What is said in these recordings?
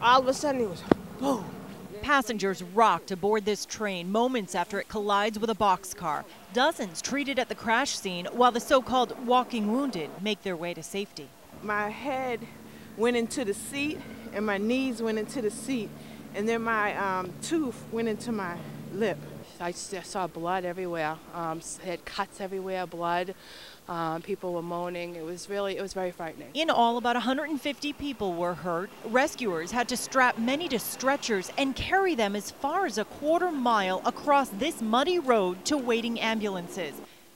All of a sudden it was boom. Passengers rocked aboard this train moments after it collides with a boxcar. Dozens treated at the crash scene while the so-called walking wounded make their way to safety. My head went into the seat and my knees went into the seat, and then my tooth went into my lip. I saw blood everywhere, had cuts everywhere, blood. People were moaning. It was very frightening. In all, about 150 people were hurt. Rescuers had to strap many to stretchers and carry them as far as a quarter-mile across this muddy road to waiting ambulances.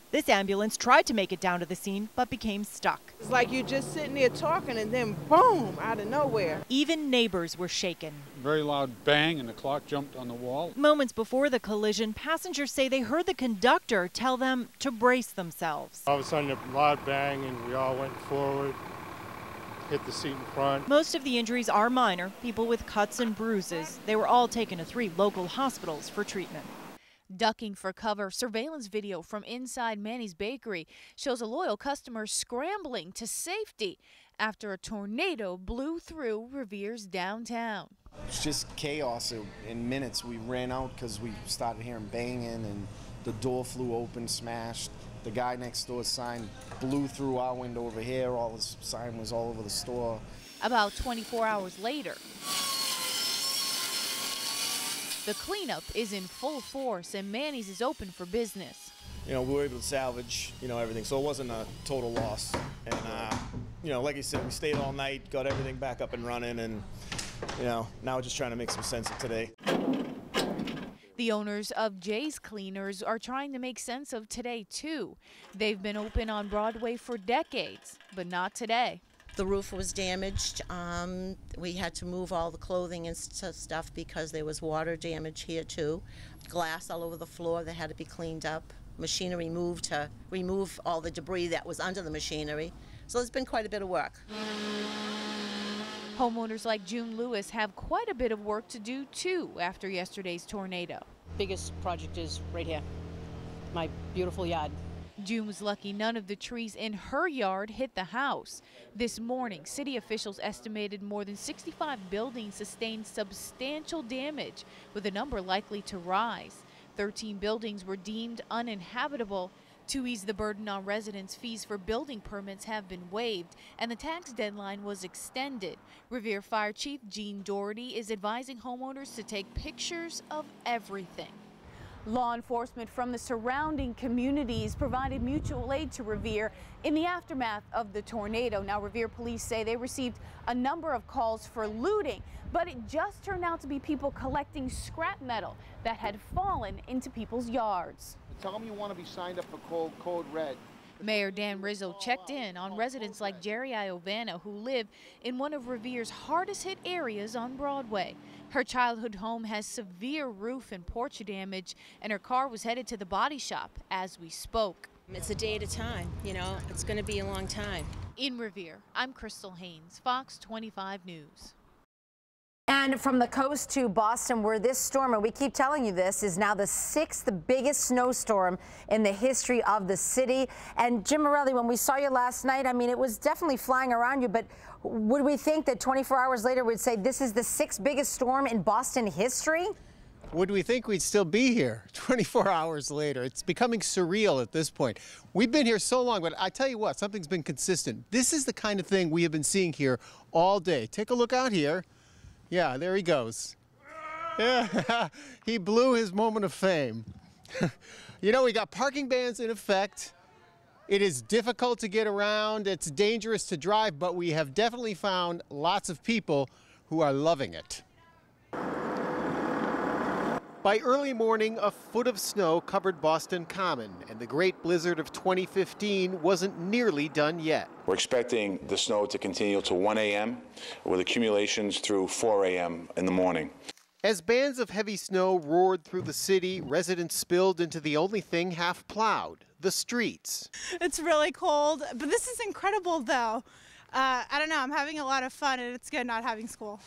This ambulance tried to make it down to the scene, but became stuck. It's like you're just sitting there talking and then boom, out of nowhere. Even neighbors were shaken. Very loud bang and the clock jumped on the wall. Moments before the collision, passengers say they heard the conductor tell them to brace themselves. All of a sudden a loud bang and we all went forward, hit the seat in front. Most of the injuries are minor, people with cuts and bruises. They were all taken to 3 local hospitals for treatment. Ducking for cover, surveillance video from inside Manny's Bakery shows a loyal customer scrambling to safety after a tornado blew through Revere's downtown. It's just chaos. In minutes, we ran out because we started hearing banging and the door flew open, smashed. The guy next door's sign blew through our window over here. All his sign was all over the store. About 24 hours later, the cleanup is in full force and Manny's is open for business. We were able to salvage, everything, so it wasn't a total loss. And, like I said, we stayed all night, got everything back up and running, and, now we're just trying to make some sense of today. The owners of Jay's Cleaners are trying to make sense of today, too. They've been open on Broadway for decades, but not today. The roof was damaged. We had to move all the clothing and stuff because there was water damage here too. Glass all over the floor that had to be cleaned up. Machinery moved to remove all the debris that was under the machinery. So there's been quite a bit of work. Homeowners like June Lewis have quite a bit of work to do too after yesterday's tornado. Biggest project is right here, my beautiful yard. June was lucky none of the trees in her yard hit the house. This morning, city officials estimated more than 65 buildings sustained substantial damage, with the number likely to rise. 13 buildings were deemed uninhabitable. To ease the burden on residents, fees for building permits have been waived, and the tax deadline was extended. Revere Fire Chief Gene Doherty is advising homeowners to take pictures of everything. Law enforcement from the surrounding communities provided mutual aid to Revere in the aftermath of the tornado. Now, Revere police say they received a number of calls for looting, but it just turned out to be people collecting scrap metal that had fallen into people's yards. Tell them you want to be signed up for Code Red. Mayor Dan Rizzo checked in on residents like Jerry Iovana, who live in one of Revere's hardest hit areas on Broadway. Her childhood home has severe roof and porch damage, and her car was headed to the body shop as we spoke. It's a day at a time, it's going to be a long time. In Revere, I'm Crystal Haynes, Fox 25 News. And from the coast to Boston, where this storm, and we keep telling you this, is now the 6th biggest snowstorm in the history of the city. And Jim Morelli, when we saw you last night, I mean, it was definitely flying around you, but would we think that 24 hours later we'd say this is the 6th biggest storm in Boston history? Would we think we'd still be here 24 hours later? It's becoming surreal at this point. We've been here so long, but I tell you what, something's been consistent. This is the kind of thing we have been seeing here all day. Take a look out here. Yeah, there he goes. Yeah, he blew his moment of fame. We got parking bans in effect. It is difficult to get around. It's dangerous to drive, but we have definitely found lots of people who are loving it. By early morning, a foot of snow covered Boston Common, and the great blizzard of 2015 wasn't nearly done yet. We're expecting the snow to continue to 1 a.m. with accumulations through 4 a.m. in the morning. As bands of heavy snow roared through the city, residents spilled into the only thing half plowed, the streets. It's really cold, but this is incredible though. I don't know, I'm having a lot of fun and it's good not having school.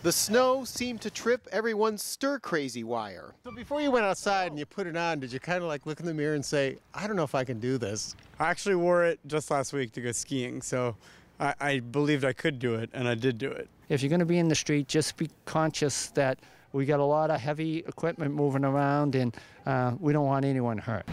The snow seemed to trip everyone's stir-crazy wire. So before you went outside and you put it on, did you kind of like look in the mirror and say, I don't know if I can do this? I actually wore it just last week to go skiing, so I believed I could do it, and I did do it. If you're going to be in the street, just be conscious that we got a lot of heavy equipment moving around, and we don't want anyone hurt.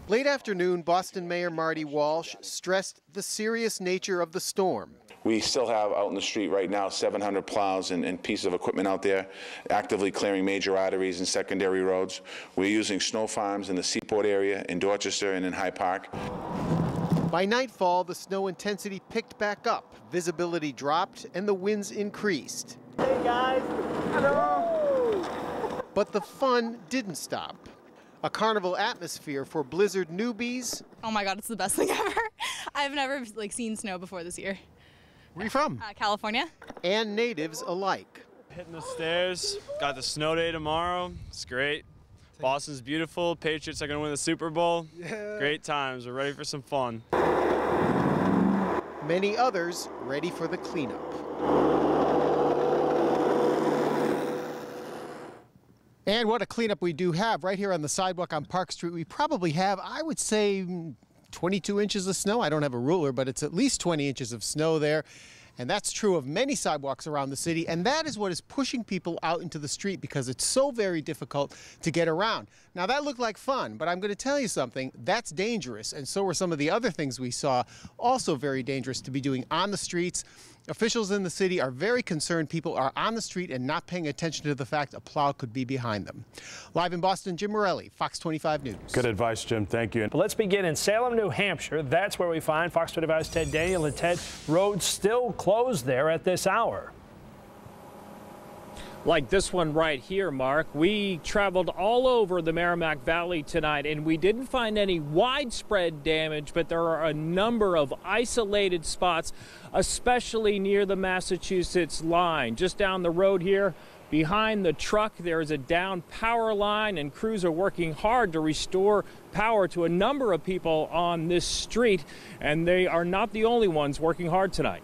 Late afternoon, Boston Mayor Marty Walsh stressed the serious nature of the storm. We still have out in the street right now 700 plows and pieces of equipment out there actively clearing major arteries and secondary roads. We're using snow farms in the Seaport area, in Dorchester, and in High Park. By nightfall, the snow intensity picked back up, visibility dropped, and the winds increased. Hey guys, hello! But the fun didn't stop. A carnival atmosphere for blizzard newbies. Oh my God, it's the best thing ever. I've never seen snow before this year. Where are you from? California. And natives alike. Hitting the stairs, got the snow day tomorrow, it's great. Boston's beautiful, Patriots are gonna win the Super Bowl. Yeah. Great times, we're ready for some fun. Many others ready for the cleanup. And what a cleanup we do have right here on the sidewalk on Park Street. We probably have, I would say, 22 inches of snow. I don't have a ruler, but it's at least 20 inches of snow there. And that's true of many sidewalks around the city. And that is what is pushing people out into the street because it's so very difficult to get around. Now, that looked like fun, but I'm going to tell you something. That's dangerous. And so were some of the other things we saw, also very dangerous to be doing on the streets. Officials in the city are very concerned people are on the street and not paying attention to the fact a plow could be behind them. Live in Boston, Jim Morelli, Fox 25 News. Good advice, Jim. Thank you. Let's begin in Salem, New Hampshire. That's where we find Fox 25's Ted Daniel. And Ted, roads still closed there at this hour. Like this one right here, Mark. We traveled all over the Merrimack Valley tonight, and we didn't find any widespread damage, but there are a number of isolated spots, especially near the Massachusetts line. Just down the road here, behind the truck, there is a down power line, and crews are working hard to restore power to a number of people on this street, and they are not the only ones working hard tonight.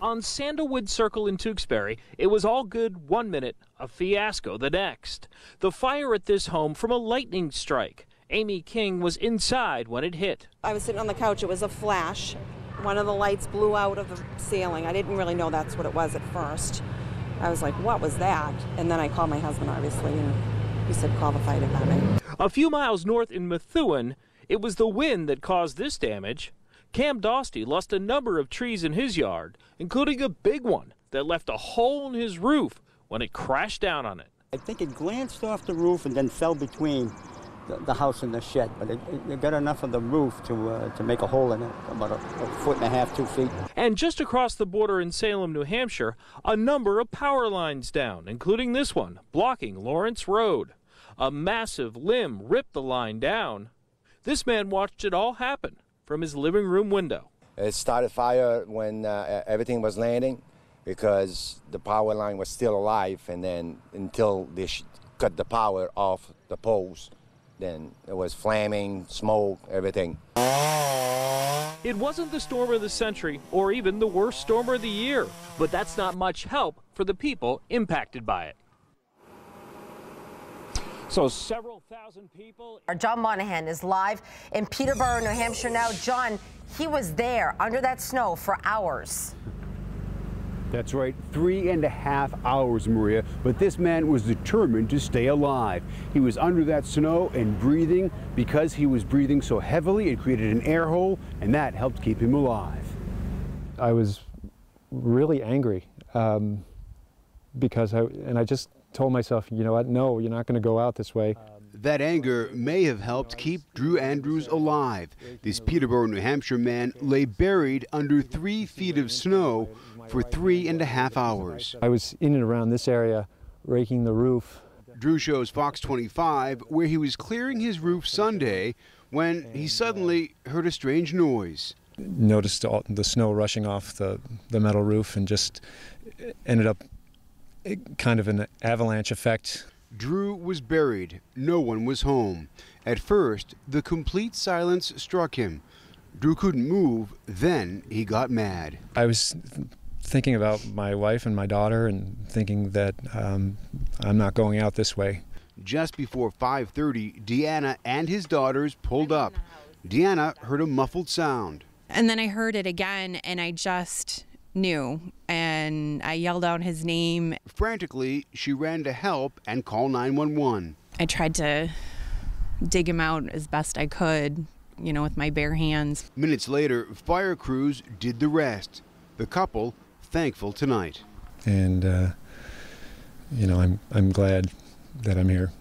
On Sandalwood Circle in Tewksbury, it was all good 1 minute, a fiasco the next. The fire at this home from a lightning strike. Amy King was inside when it hit. I was sitting on the couch. It was a flash. One of the lights blew out of the ceiling. I didn't really know that's what it was at first. I was like, what was that? And then I called my husband, obviously, and he said, call the fire department. A few miles north in Methuen, it was the wind that caused this damage. Cam Dostey lost a number of trees in his yard, including a big one that left a hole in his roof when it crashed down on it. I think it glanced off the roof and then fell between the house and the shed, but it got enough of the roof to make a hole in it, about a foot and a half, 2 feet. And just across the border in Salem, New Hampshire, a number of power lines down, including this one, blocking Lawrence Road. A massive limb ripped the line down. This man watched it all happen from his living room window. It started fire when everything was landing because the power line was still alive, and then until they cut the power off the poles, then it was flaming, smoke, everything. It wasn't the storm of the century or even the worst storm of the year, but that's not much help for the people impacted by it. So several thousand people. Our John Monahan is live in Peterborough, New Hampshire now. John, he was there under that snow for hours. That's right, 3.5 hours, Maria. But this man was determined to stay alive. He was under that snow and breathing. Because he was breathing so heavily, it created an air hole, and that helped keep him alive. I was really angry because I just told myself, you know what, no, you're not going to go out this way. That anger may have helped keep Drew Andrews alive. This Peterborough, New Hampshire man lay buried under 3 feet of snow for 3.5 hours. I was in and around this area raking the roof. Drew shows Fox 25 where he was clearing his roof Sunday when he suddenly heard a strange noise. Noticed all the snow rushing off the metal roof and just ended up kind of an avalanche effect. Drew was buried. No one was home. At first, the complete silence struck him. Drew couldn't move. Then he got mad. I was thinking about my wife and my daughter and thinking that I'm not going out this way. Just before 5:30, Deanna and his daughters pulled up. Deanna heard a muffled sound. And then I heard it again, and I just knew, and I yelled out his name. Frantically, she ran to help and called 911. I tried to dig him out as best I could, you know, with my bare hands. Minutes later, fire crews did the rest. The couple thankful tonight. And, you know, I'm glad that I'm here.